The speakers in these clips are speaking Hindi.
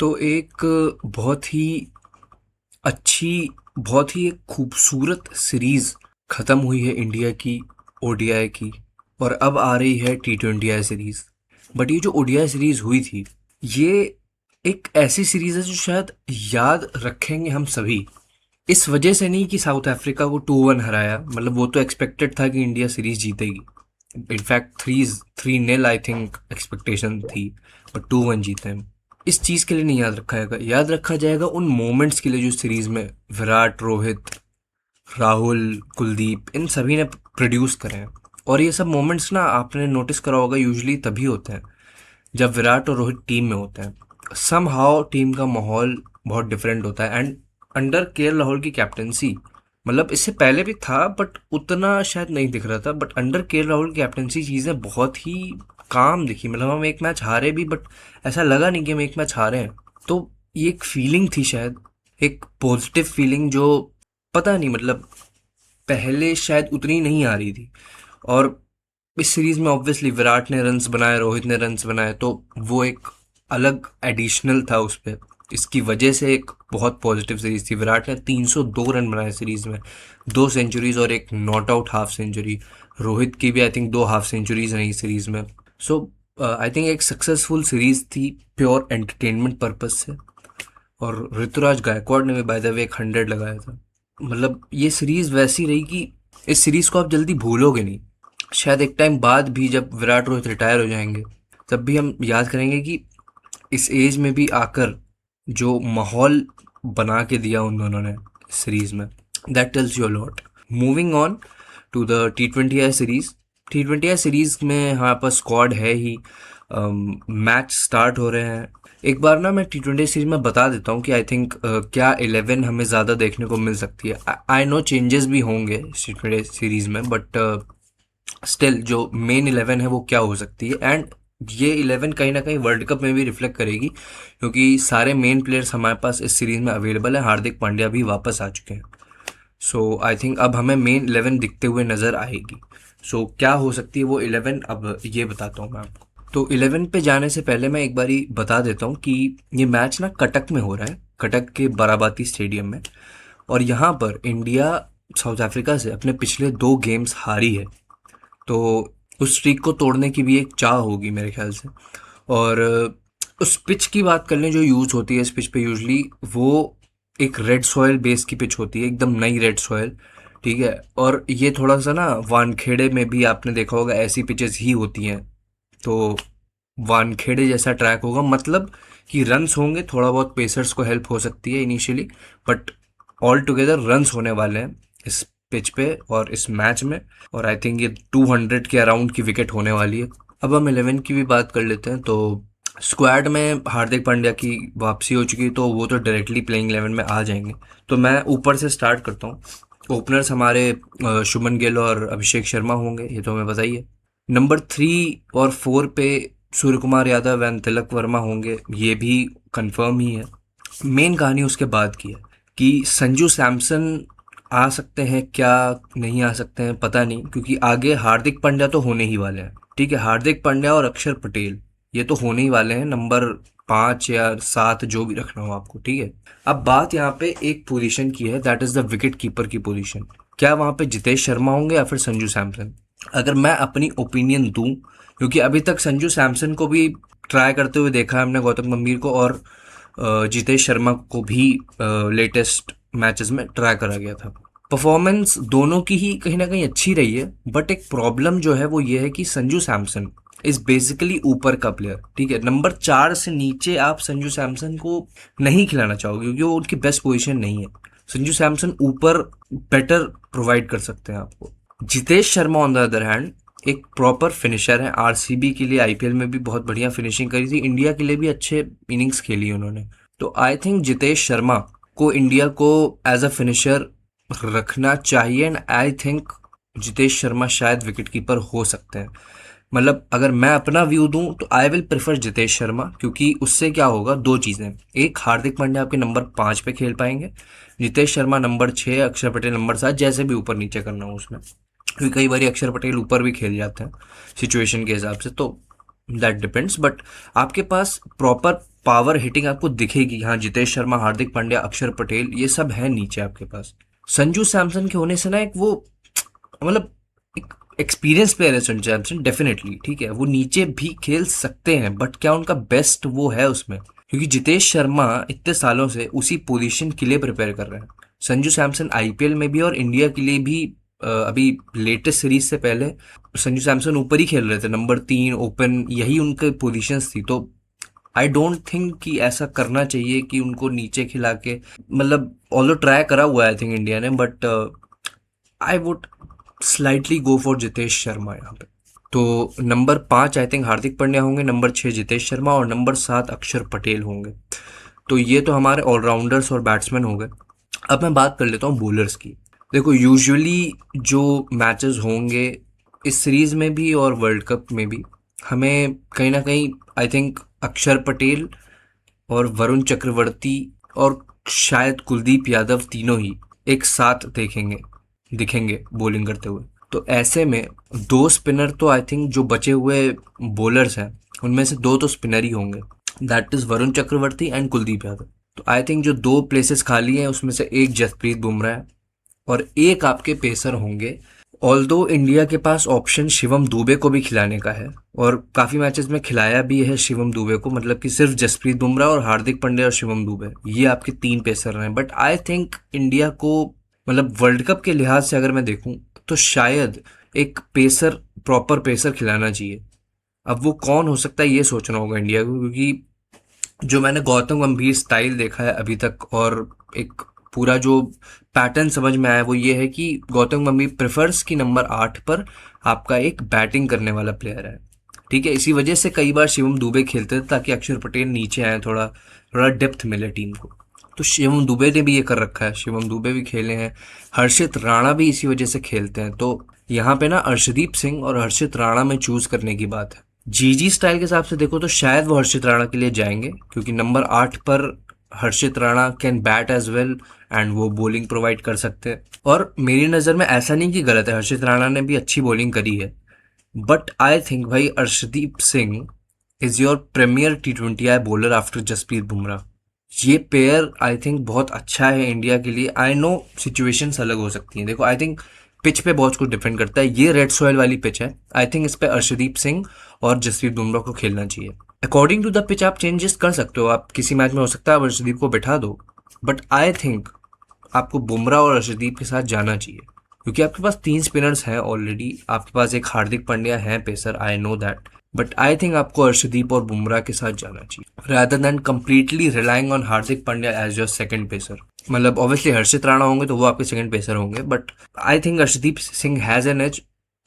तो एक बहुत ही अच्छी, बहुत ही एक खूबसूरत सीरीज खत्म हुई है इंडिया की ओडीआई की, और अब आ रही है T20I सीरीज। बट ये जो ओडीआई सीरीज हुई थी, ये एक ऐसी सीरीज है जो शायद याद रखेंगे हम सभी। इस वजह से नहीं कि साउथ अफ्रीका को 2-1 हराया, मतलब वो तो एक्सपेक्टेड था कि इंडिया सीरीज जीतेगी। इनफैक्ट 3-0 आई थिंक एक्सपेक्टेशन थी, बट 2-1 जीते हैं। इस चीज़ के लिए नहीं याद रखा जाएगा, याद रखा जाएगा उन मोमेंट्स के लिए जो सीरीज में विराट, रोहित, राहुल, कुलदीप इन सभी ने प्रोड्यूस करे हैं। और ये सब मोमेंट्स ना आपने नोटिस करा होगा, यूजुअली तभी होते हैं जब विराट और रोहित टीम में होते हैं। सम हाउ टीम का माहौल बहुत डिफरेंट होता है। एंड अंडर KL राहुल की कैप्टनसी, मतलब इससे पहले भी था बट उतना शायद नहीं दिख रहा था, बट अंडर KL राहुल की कैप्टनसी चीज़ें बहुत ही काम दिखी। मतलब हम एक मैच हारे भी बट ऐसा लगा नहीं कि हम एक मैच हारे हैं। तो ये एक फीलिंग थी शायद, एक पॉजिटिव फीलिंग जो पता नहीं, मतलब पहले शायद उतनी नहीं आ रही थी। और इस सीरीज में ऑब्वियसली विराट ने रन्स बनाए, रोहित ने रन्स बनाए, तो वो एक अलग एडिशनल था उस पर। इसकी वजह से एक बहुत पॉजिटिव सीरीज थी। विराट ने 302 रन बनाए सीरीज में, 2 सेंचुरीज और एक not out half century. Rohit की भी आई थिंक 2 हाफ सेंचुरीज रही सीरीज में। सो आई थिंक एक सक्सेसफुल सीरीज थी प्योर एंटरटेनमेंट पर्पज से। और ऋतुराज गायकवाड़ ने भी बाय द वे एक 100 लगाया था। मतलब ये सीरीज वैसी रही कि इस सीरीज को आप जल्दी भूलोगे नहीं। शायद एक टाइम बाद भी जब विराट रोहित रिटायर हो जाएंगे, तब भी हम याद करेंगे कि इस एज में भी आकर जो माहौल बना के दिया उन दोनों ने सीरीज में, that tells you lot. Moving on to the T20I series. T20I series में हमारे पास स्क्वाड है ही। मैच स्टार्ट हो रहे हैं। एक बार ना मैं T20 सीरीज में बता देता हूँ कि आई थिंक क्या 11 हमें ज़्यादा देखने को मिल सकती है। आई नो चेंजेस भी होंगे T20 सीरीज में, बट स्टिल जो मेन 11 है वो क्या हो सकती है। एंड ये 11 कहीं ना कहीं वर्ल्ड कप में भी रिफ्लेक्ट करेगी, क्योंकि सारे मेन प्लेयर्स हमारे पास इस सीरीज में अवेलेबल है। हार्दिक पांड्या भी वापस आ चुके हैं। सो आई थिंक अब हमें मेन 11 दिखते हुए नजर आएगी। सो क्या हो सकती है वो 11, अब ये बताता हूँ मैं आपको। तो 11 पे जाने से पहले मैं एक बारी बता देता हूँ कि ये मैच ना कटक में हो रहा है, कटक के बाराबाती स्टेडियम में। और यहाँ पर इंडिया साउथ अफ्रीका से अपने पिछले 2 गेम्स हारी है। तो उस स्ट्रीक को तोड़ने की भी एक चाह होगी मेरे ख्याल से। और उस पिच की बात कर लें जो यूज़ होती है इस पिच पे यूजली, वो एक रेड सॉयल बेस की पिच होती है, एकदम नई रेड सॉयल। ठीक है, और ये थोड़ा सा ना वानखेड़े में भी आपने देखा होगा ऐसी पिचेस ही होती हैं। तो वानखेड़े जैसा ट्रैक होगा, मतलब कि रन्स होंगे, थोड़ा बहुत पेसर्स को हेल्प हो सकती है initially, but all together runs होने वाले हैं इस पिच पे और इस मैच में। और आई थिंक ये 200 के अराउंड की विकेट होने वाली है। अब हम 11 की भी बात कर लेते हैं। तो स्क्वाड में हार्दिक पांड्या की वापसी हो चुकी, तो वो तो डायरेक्टली प्लेइंग 11 में आ जाएंगे। तो मैं ऊपर से स्टार्ट करता हूँ। ओपनर्स हमारे शुभमन गिल और अभिषेक शर्मा होंगे, ये तो हमें पता ही है। नंबर 3 और 4 पे सूर्य कुमार यादव एंड तिलक वर्मा होंगे, ये भी कंफर्म ही है। मेन कहानी उसके बाद की है कि संजू सैमसन आ सकते हैं क्या, नहीं आ सकते हैं पता नहीं, क्योंकि आगे हार्दिक पांड्या तो होने ही वाले हैं। ठीक है, हार्दिक पांड्या और अक्षर पटेल ये तो होने ही वाले हैं, नंबर 5 या 7 जो भी रखना हो आपको। ठीक है, अब बात यहाँ पे एक पोजीशन की है, that is the wicket keeper की पोजीशन। क्या वहाँ पे जितेश शर्मा होंगे या फिर संजू सैमसन? अगर मैं अपनी ओपिनियन दूं, क्योंकि अभी तक संजू सैमसन को भी ट्राई करते हुए देखा है हमने, गौतम गंभीर को, और जितेश शर्मा को भी लेटेस्ट मैचेस में ट्राई करा गया था। परफॉर्मेंस दोनों की ही कहीं ना कहीं अच्छी रही है, बट एक प्रॉब्लम जो है वो ये है कि संजू सैमसन इज बेसिकली ऊपर का प्लेयर। ठीक है, नंबर 4 से नीचे आप संजू सैमसन को नहीं खिलाना चाहोगे, क्योंकि वो उनकी बेस्ट पोजीशन नहीं है। संजू सैमसन ऊपर बेटर प्रोवाइड कर सकते हैं आपको। Jitesh Sharma on the other hand एक प्रॉपर फिनिशर है। आरसीबी के लिए आईपीएल में भी बहुत बढ़िया फिनिशिंग करी थी, इंडिया के लिए भी अच्छे इनिंग्स खेली उन्होंने। तो आई थिंक जितेश शर्मा को इंडिया को एज अ फिनिशर रखना चाहिए। And I think Jitesh Sharma शायद विकेट कीपर हो सकते हैं। मतलब अगर मैं अपना व्यू दूं तो I will prefer Jitesh Sharma, क्योंकि उससे क्या होगा, 2 चीज़ें। एक, हार्दिक पांड्या आपके नंबर 5 पे खेल पाएंगे, जितेश शर्मा नंबर 6, अक्षर पटेल नंबर 7, जैसे भी ऊपर नीचे करना हो उसमें, क्योंकि कई बार अक्षर पटेल ऊपर भी खेल जाते हैं सिचुएशन के हिसाब से। तो दैट डिपेंड्स, बट आपके पास प्रॉपर पावर हिटिंग आपको दिखेगी। हाँ, जितेश शर्मा, हार्दिक पांड्या, अक्षर पटेल, ये सब है नीचे आपके पास। संजू सैमसन के होने से ना एक वो मतलब एक एक्सपीरियंस प्लेयर है संजू सैमसन, डेफिनेटली ठीक है, वो नीचे भी खेल सकते हैं, बट क्या उनका बेस्ट वो है उसमें? क्योंकि जितेश शर्मा इतने सालों से उसी पोजीशन के लिए प्रिपेयर कर रहे हैं। संजू सैमसन आईपीएल में भी और इंडिया के लिए भी अभी लेटेस्ट सीरीज से पहले संजू सैमसन ऊपर ही खेल रहे थे, नंबर 3 ओपन, यही उनके पोजीशंस थी। तो आई डोंट थिंक कि ऐसा करना चाहिए कि उनको नीचे खिला के, मतलब ऑल्दो ट्राई करा हुआ है आई थिंक इंडिया ने, but I would slightly go for Jitesh Sharma यहाँ पे। तो number 5 I think Hardik Pandya होंगे, नंबर 6 जितेश शर्मा और नंबर 7 अक्षर पटेल होंगे। तो ये तो हमारे ऑलराउंडर्स और बैट्समैन हो गए। अब मैं बात कर लेता हूँ बॉलर्स की। देखो, यूजुअली जो मैचेस होंगे इस सीरीज में भी और वर्ल्ड कप में भी, हमें कहीं ना कहीं आई थिंक अक्षर पटेल और वरुण चक्रवर्ती और शायद कुलदीप यादव तीनों ही एक साथ दिखेंगे बॉलिंग करते हुए। तो ऐसे में दो स्पिनर तो आई थिंक जो बचे हुए बॉलर्स हैं उनमें से दो तो स्पिनर ही होंगे, that is Varun Chakravarthy and Kuldeep Yadav. तो आई थिंक जो दो प्लेसेस खाली हैं उसमें से एक जसप्रीत बुमराह है और एक आपके पेसर होंगे। ऑल्दो इंडिया के पास ऑप्शन शिवम दुबे को भी खिलाने का है और काफ़ी मैचेस में खिलाया भी है शिवम दुबे को, मतलब कि सिर्फ जसप्रीत बुमराह और हार्दिक पांड्या और शिवम दुबे, ये आपके 3 पेसर हैं। बट आई थिंक इंडिया को, मतलब वर्ल्ड कप के लिहाज से अगर मैं देखूं तो शायद एक पेसर, प्रॉपर पेसर खिलाना चाहिए। अब वो कौन हो सकता है ये सोचना होगा इंडिया को, क्योंकि जो मैंने गौतम गंभीर स्टाइल देखा है अभी तक और एक पूरा जो पैटर्न समझ में आया वो ये है कि गौतम गंभीर प्रेफर्स कि नंबर 8 पर आपका एक बैटिंग करने वाला प्लेयर है। ठीक है, इसी वजह से कई बार शिवम दुबे खेलते थे ताकि अक्षर पटेल नीचे आए, थोड़ा थोड़ा डेप्थ मिले टीम को। तो शिवम दुबे ने भी ये कर रखा है, शिवम दुबे भी खेले हैं, हर्षित राणा भी इसी वजह से खेलते हैं। तो यहाँ पे ना अर्शदीप सिंह और हर्षित राणा में चूज करने की बात है। जीजी स्टाइल के हिसाब से देखो तो शायद वो हर्षित राणा के लिए जाएंगे, क्योंकि नंबर 8 पर Harshit Rana can bat as well and वो बॉलिंग प्रोवाइड कर सकते हैं। और मेरी नज़र में ऐसा नहीं कि गलत है, हर्षित राणा ने भी अच्छी बॉलिंग करी है, बट आई थिंक भाई Arshdeep Singh is your premier T20 I bowler after Jasprit Bumrah. ये पेयर आई थिंक बहुत अच्छा है इंडिया के लिए। आई नो सिचुएशंस अलग हो सकती हैं, देखो आई थिंक पिच पे बहुत कुछ डिपेंड करता है। ये रेड सॉइल वाली पिच है, आई थिंक इस पे अर्शदीप सिंह और जसप्रीत बुमराह को खेलना चाहिए। अकॉर्डिंग टू द पिच आप चेंजेस कर सकते हो, आप किसी मैच में हो सकता है आप अर्शदीप को बिठा दो, बट आई थिंक आपको बुमराह और अर्शदीप के साथ जाना चाहिए, क्योंकि आपके पास 3 स्पिनर्स हैं ऑलरेडी। आपके पास एक हार्दिक पांड्या है pacer, I know that, but I think आपको अर्शदीप और बुमराह के साथ जाना चाहिए rather than completely relying on Hardik Pandya as your second pacer. मतलब ऑब्वियसली हर्षित राणा होंगे तो वो आपके सेकंड पेसर होंगे, but I think Arshdeep Singh has an edge.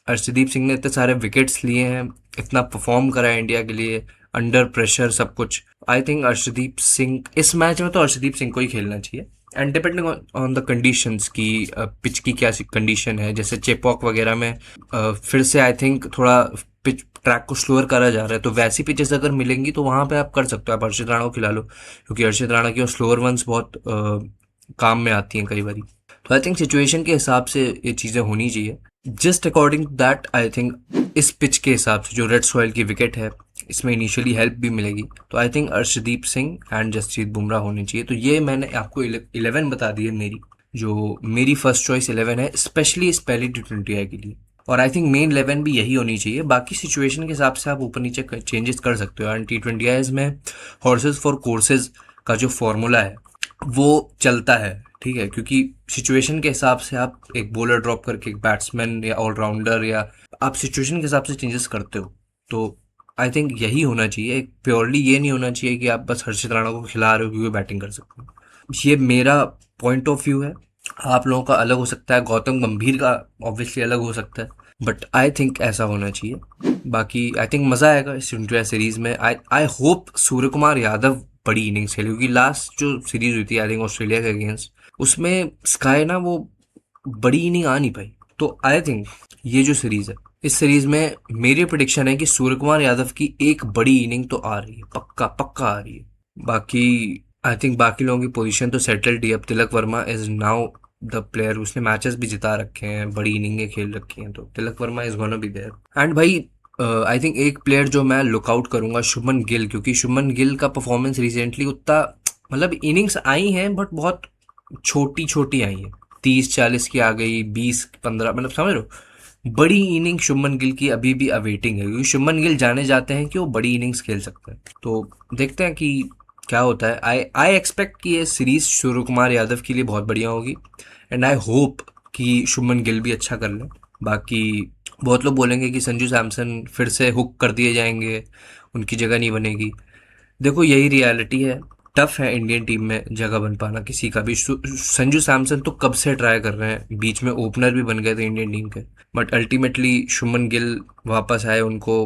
Arshdeep Singh ने इतने सारे विकेट्स लिए हैं, इतना परफॉर्म करा है इंडिया के लिए, अंडर प्रेशर सब कुछ। आई थिंक अर्शदीप सिंह इस मैच में तो अर्शदीप सिंह को ही खेलना चाहिए, and depending on the conditions की पिच की क्या कंडीशन है। जैसे चेपॉक वगैरह में फिर से आई थिंक थोड़ा पिच ट्रैक को स्लोअर करा जा रहा है, तो वैसी पिचेस अगर मिलेंगी तो वहाँ पे आप कर सकते हो, आप हर्षित राणा को खिला लो, क्योंकि हर्षित राणा की स्लोअर वंस बहुत काम में आती हैं कई बारी। तो आई थिंक सिचुएशन के हिसाब से ये चीज़ें होनी चाहिए, just according to that. I think इस पिच के हिसाब से जो रेड सॉइल की विकेट है इसमें इनिशियली हेल्प भी मिलेगी, तो I think Arshdeep Singh and Jasprit Bumrah होने चाहिए। तो ये मैंने आपको 11 बता दी है मेरी, जो मेरी फर्स्ट चॉइस 11 है स्पेशली इस पहली T20 के लिए, और आई थिंक मेन 11 भी यही होनी चाहिए। बाकी सिचुएशन के हिसाब से आप ऊपर नीचे चेंजेस कर सकते हो, एंड T20 में हॉर्सेज फॉर कोर्सेज का जो फॉर्मूला है वो चलता है, ठीक है, क्योंकि सिचुएशन के हिसाब से आप एक बॉलर ड्रॉप करके एक बैट्समैन या ऑलराउंडर, या आप सिचुएशन के हिसाब से चेंजेस करते हो। तो आई थिंक यही होना चाहिए, एक प्योरली ये नहीं होना चाहिए कि आप बस हर्षित राणा को खिला रहे हो क्योंकि बैटिंग कर सकते हो। ये मेरा पॉइंट ऑफ व्यू है, आप लोगों का अलग हो सकता है, गौतम गंभीर का ऑब्वियसली अलग हो सकता है, बट आई थिंक ऐसा होना चाहिए। बाकी आई थिंक मज़ा आएगा इस T20 सीरीज़ में। आई होप सूर्य कुमार यादव बड़ी इनिंग्स खेले, क्योंकि लास्ट जो सीरीज हुई थी आई थिंक ऑस्ट्रेलिया के अगेंस्ट, उसमें स्काई ना वो बड़ी इनिंग आ नहीं पाई। तो आई थिंक ये जो सीरीज है, इस सीरीज में मेरी प्रिडिक्शन है कि सूर्य कुमार यादव की एक बड़ी इनिंग तो आ रही है, पक्का पक्का आ रही है। बाकी आई थिंक बाकी लोगों की पोजीशन तो सेटल्ड ही। अब Tilak Varma is now the player, उसने मैचेस भी जिता रखे हैं, बड़ी इनिंगें खेल रखी हैं, तो Tilak Varma is gonna be there. And भाई आई थिंक एक प्लेयर जो मैं लुकआउट करूंगा शुभमन गिल, क्योंकि शुभमन गिल का परफॉर्मेंस रिसेंटली उतना, मतलब इनिंग्स आई हैं बट बहुत छोटी छोटी आई हैं, 30-40 की आ गई, 20-15, मतलब समझ रहे हो। बड़ी इनिंग शुभमन गिल की अभी भी अवेटिंग है, क्योंकि शुभमन गिल जाने जाते हैं कि वो बड़ी इनिंग्स खेल सकते हैं। तो देखते हैं कि क्या होता है। आई आई एक्सपेक्ट कि ये सीरीज सूर्य कुमार यादव के लिए बहुत बढ़िया होगी, एंड आई होप कि शुभमन गिल भी अच्छा कर ले। बाकी बहुत लोग बोलेंगे कि संजू सैमसन फिर से हुक कर दिए जाएंगे, उनकी जगह नहीं बनेगी। देखो यही रियलिटी है, टफ है इंडियन टीम में जगह बन पाना किसी का भी। संजू सैमसन तो कब से ट्राई कर रहे हैं, बीच में ओपनर भी बन गए थे इंडियन टीम के, बट अल्टीमेटली शुभमन गिल वापस आए, उनको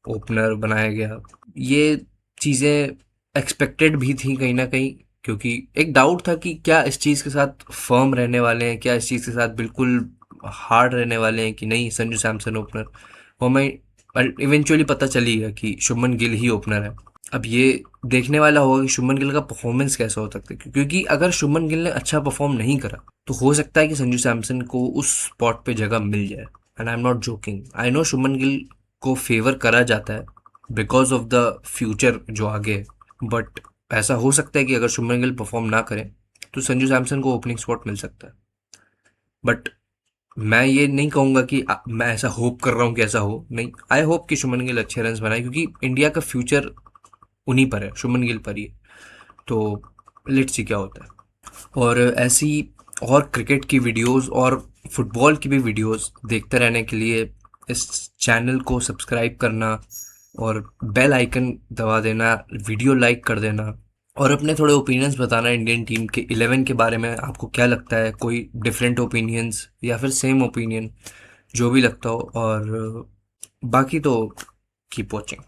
ओपनर बनाया गया। ये चीज़ें एक्सपेक्टेड भी थी कहीं ना कहीं, क्योंकि एक डाउट था कि क्या इस चीज़ के साथ फर्म रहने वाले हैं, क्या इस चीज़ के साथ बिल्कुल हार्ड रहने वाले हैं कि नहीं संजू सैमसन ओपनर। वो हमें इवेंचुअली पता चली गया कि शुभमन गिल ही ओपनर है। अब ये देखने वाला होगा कि शुभमन गिल का परफॉर्मेंस कैसा हो सकता है, क्योंकि अगर शुभमन गिल ने अच्छा परफॉर्म नहीं करा तो हो सकता है कि संजू सैमसन को उस स्पॉट पे जगह मिल जाए। And I am not joking, I know Shubman Gill को फेवर करा जाता है बिकॉज ऑफ द फ्यूचर जो आगे है, बट ऐसा हो सकता है कि अगर शुभमन गिल परफॉर्म ना करे तो संजू सैमसन को ओपनिंग स्पॉट मिल सकता है। बट मैं ये नहीं कहूँगा कि मैं ऐसा होप कर रहा हूँ कि ऐसा हो, नहीं। आई होप कि शुभमन गिल अच्छे रन्स बनाए, क्योंकि इंडिया का फ्यूचर उन्हीं पर है, शुभमन गिल पर ही है। तो लेट्स सी क्या होता है। और ऐसी और क्रिकेट की वीडियोस और फुटबॉल की भी वीडियोस देखते रहने के लिए इस चैनल को सब्सक्राइब करना और बेल आइकन दबा देना, वीडियो लाइक कर देना, और अपने थोड़े ओपिनियंस बताना इंडियन टीम के 11 के बारे में। आपको क्या लगता है, कोई डिफरेंट ओपिनियंस या फिर सेम ओपिनियन, जो भी लगता हो। और बाकी तो कीप वॉचिंग।